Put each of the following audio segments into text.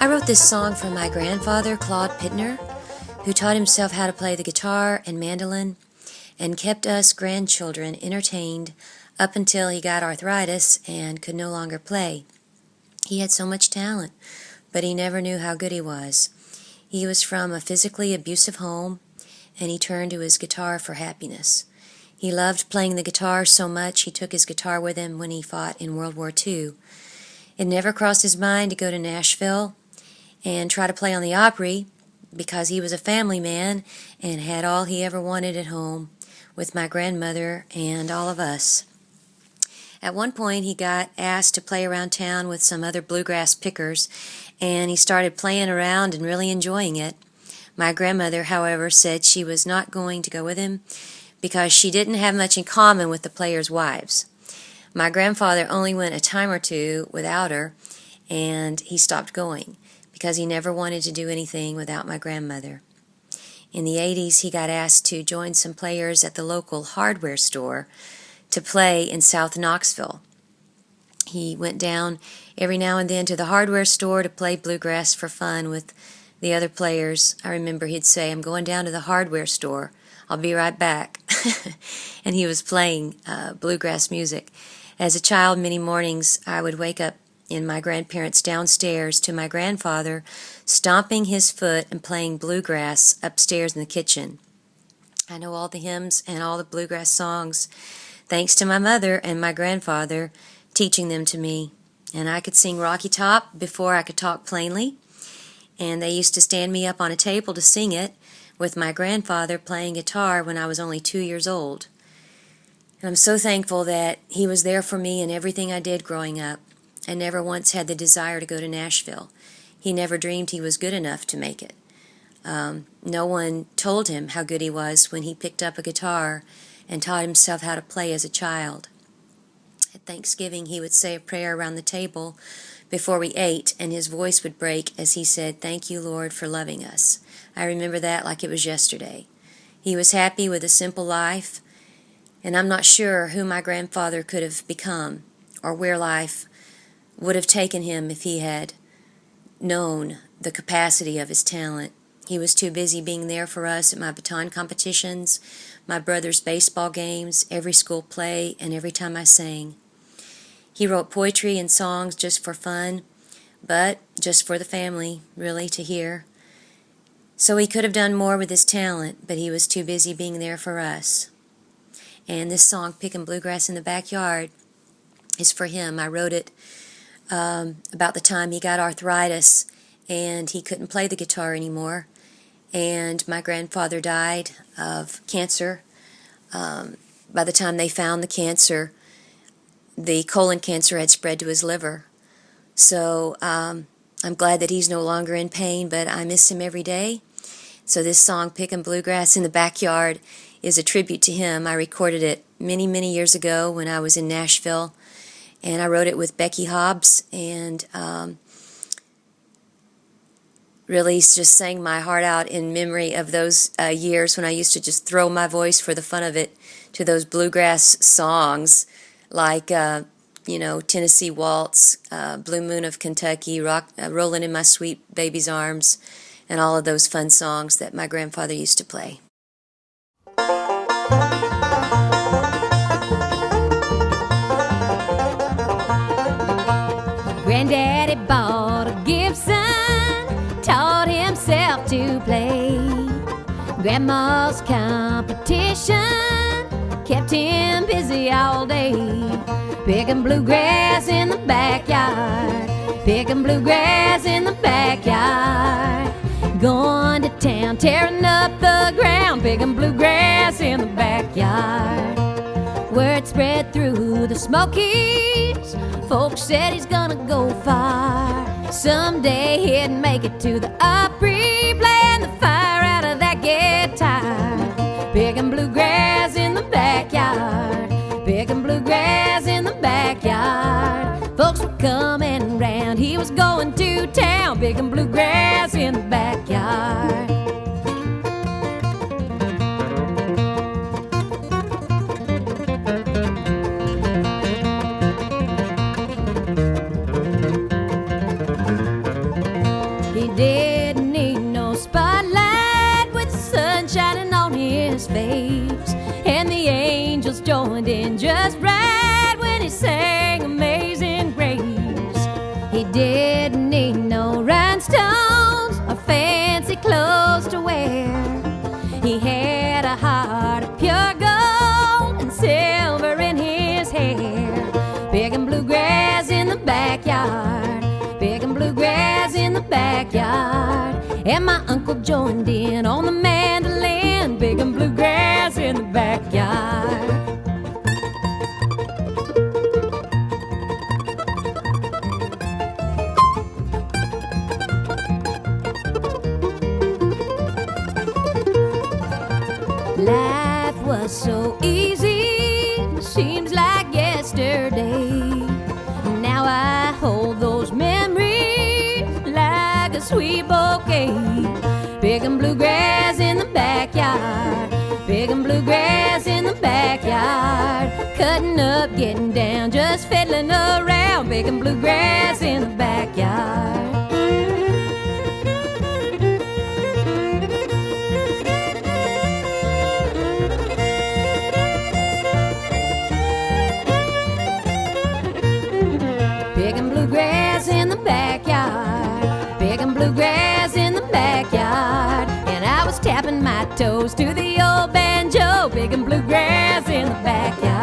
I wrote this song for my grandfather, Claude Pitner, who taught himself how to play the guitar and mandolin and kept us grandchildren entertained up until he got arthritis and could no longer play. He had so much talent, but he never knew how good he was. He was from a physically abusive home, and he turned to his guitar for happiness. He loved playing the guitar so much he took his guitar with him when he fought in World War II. It never crossed his mind to go to Nashville and try to play on the Opry because he was a family man and had all he ever wanted at home with my grandmother and all of us. At one point, he got asked to play around town with some other bluegrass pickers, and he started playing around and really enjoying it. My grandmother, however, said she was not going to go with him because she didn't have much in common with the players' wives. My grandfather only went a time or two without her, and he stopped going because he never wanted to do anything without my grandmother. In the 80s, he got asked to join some players at the local hardware store to play in South Knoxville. He went down every now and then to the hardware store to play bluegrass for fun with the other players. I remember he'd say, "I'm going down to the hardware store. I'll be right back." And he was playing bluegrass music. As a child, many mornings I would wake up in my grandparents' downstairs to my grandfather stomping his foot and playing bluegrass upstairs in the kitchen. I know all the hymns and all the bluegrass songs thanks to my mother and my grandfather teaching them to me. And I could sing Rocky Top before I could talk plainly, and they used to stand me up on a table to sing it with my grandfather playing guitar when I was only 2 years old. And I'm so thankful that he was there for me in everything I did growing up. I never once had the desire to go to Nashville. He never dreamed he was good enough to make it. No one told him how good he was when he picked up a guitar and taught himself how to play as a child. At Thanksgiving, he would say a prayer around the table before we ate, and his voice would break as he said, "Thank you, Lord, for loving us." I remember that like it was yesterday. He was happy with a simple life, and I'm not sure who my grandfather could have become or where life would have taken him if he had known the capacity of his talent. He was too busy being there for us at my baton competitions, my brother's baseball games, every school play, and every time I sang. He wrote poetry and songs just for fun, but just for the family, really, to hear. So he could have done more with his talent, but he was too busy being there for us. And this song, Pickin Bluegrass in the Backyard, is for him. I wrote it about the time he got arthritis and he couldn't play the guitar anymore, and my grandfather died of cancer. By the time they found the cancer, the colon cancer had spread to his liver. So I'm glad that he's no longer in pain, but I miss him every day. So this song, Pickin Bluegrass in the Backyard, is a tribute to him. I recorded it many, many years ago when I was in Nashville, and I wrote it with Becky Hobbs, and really just sang my heart out in memory of those years when I used to just throw my voice for the fun of it to those bluegrass songs like, Tennessee Waltz, Blue Moon of Kentucky, Rollin' in My Sweet Baby's Arms, and all of those fun songs that my grandfather used to play. Granddaddy bought a Gibson, taught himself to play. Grandma's competition kept him busy all day, picking bluegrass in the backyard, picking bluegrass in the backyard. Going to town, tearing up the ground, picking bluegrass in the backyard. Word spread through the Smokies, folks said he's gonna go far. Someday he'd make it to the Opry, playing the fire out of that guitar. Picking bluegrass in the backyard, picking bluegrass in the backyard. Folks were coming round, he was going to town, picking bluegrass in the backyard. joined in just right when he sang Amazing Grace. He didn't need no rhinestones or fancy clothes to wear. He had a heart of pure gold and silver in his hair. Pickin' bluegrass in the backyard, pickin' bluegrass in the backyard. And my uncle joined in on the mandolin, pickin' bluegrass in the backyard. Life was so easy, seems like yesterday. Now I hold those memories like a sweet bouquet. Pickin' bluegrass in the backyard, pickin' bluegrass in the backyard. Cutting up, getting down, just fiddling around, pickin' bluegrass in the backyard. Pickin' bluegrass in the backyard, pickin' bluegrass in the backyard. And I was tapping my toes to the old banjo, pickin' bluegrass in the backyard.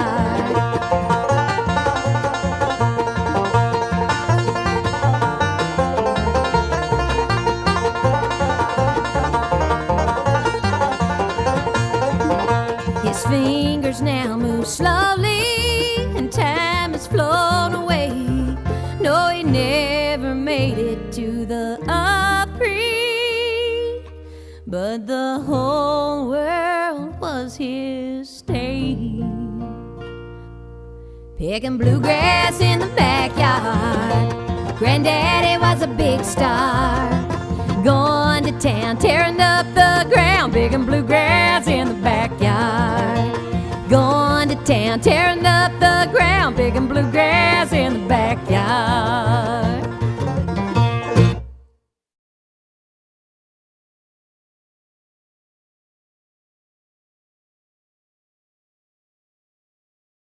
His fingers now move slowly, and time has flown away. No, he never made it to the Opry, but the whole world was his stage. Pickin' bluegrass in the backyard, Granddaddy was a big star. Going to town, tearing up the grass.